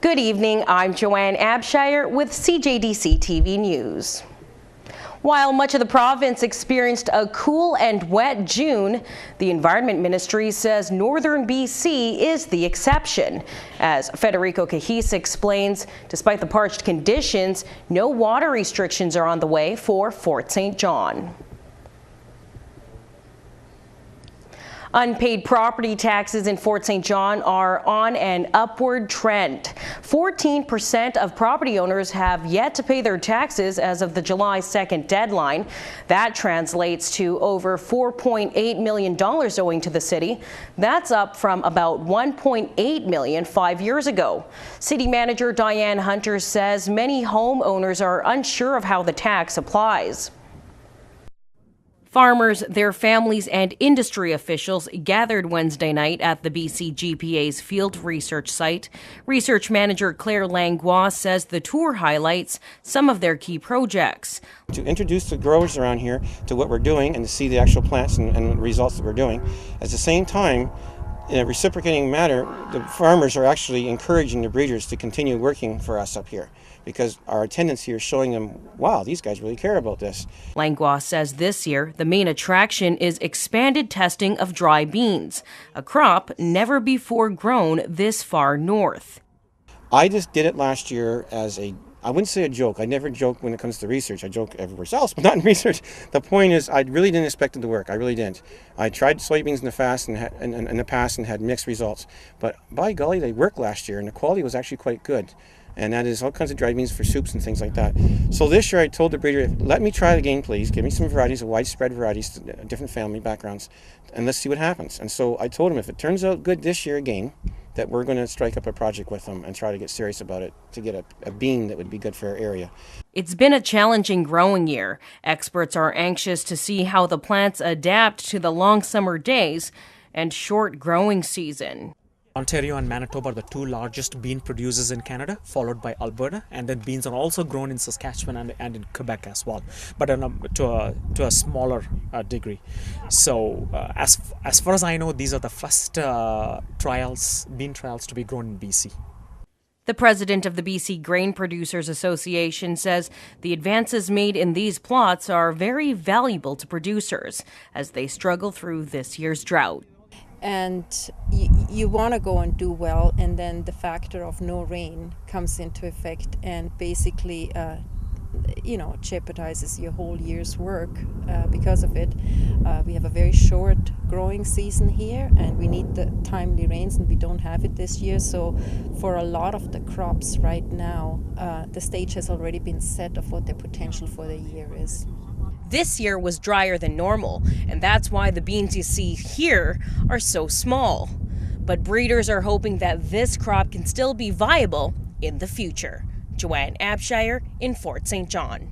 Good evening, I'm Joanne Abshire with CJDC TV News. While much of the province experienced a cool and wet June, the Environment Ministry says northern BC is the exception. As Federico Cajis explains, despite the parched conditions, no water restrictions are on the way for Fort St. John. Unpaid property taxes in Fort St. John are on an upward trend. 14% of property owners have yet to pay their taxes as of the July 2nd deadline. That translates to over $4.8 million owing to the city. That's up from about $1.8 million 5 years ago. City Manager Diane Hunter says many homeowners are unsure of how the tax applies. Farmers, their families, and industry officials gathered Wednesday night at the BC GPA's field research site. Research manager Claire Langlois says the tour highlights some of their key projects. To introduce the growers around here to what we're doing and to see the actual plants and results that we're doing. At the same time, in a reciprocating manner, the farmers are actually encouraging the breeders to continue working for us up here, because our attendance here is showing them, wow, these guys really care about this. Langlois says this year the main attraction is expanded testing of dry beans, a crop never before grown this far north. I just did it last year as I wouldn't say a joke. I never joke when it comes to research. I joke everywhere else, but not in research. The point is, I really didn't expect it to work. I really didn't. I tried soybeans in the past and had mixed results. But by golly, they worked last year, and the quality was actually quite good. And that is all kinds of dried beans for soups and things like that. So this year I told the breeder, let me try it again, please. Give me some varieties, widespread varieties, different family backgrounds, and let's see what happens. And so I told him, if it turns out good this year again, that we're going to strike up a project with them and try to get serious about it to get a bean that would be good for our area. It's been a challenging growing year. Experts are anxious to see how the plants adapt to the long summer days and short growing season. Ontario and Manitoba are the two largest bean producers in Canada, followed by Alberta, and then beans are also grown in Saskatchewan and in Quebec as well, but to a smaller degree. So as far as I know, these are the first bean trials to be grown in BC. The president of the BC Grain Producers Association says the advances made in these plots are very valuable to producers as they struggle through this year's drought. And you want to go and do well, and then the factor of no rain comes into effect and basically jeopardizes your whole year's work because of it. We have a very short growing season here, and we need the timely rains, and we don't have it this year. So for a lot of the crops right now, the stage has already been set of what their potential for the year is. This year was drier than normal, and that's why the beans you see here are so small. But breeders are hoping that this crop can still be viable in the future. Joanne Abshire in Fort St. John.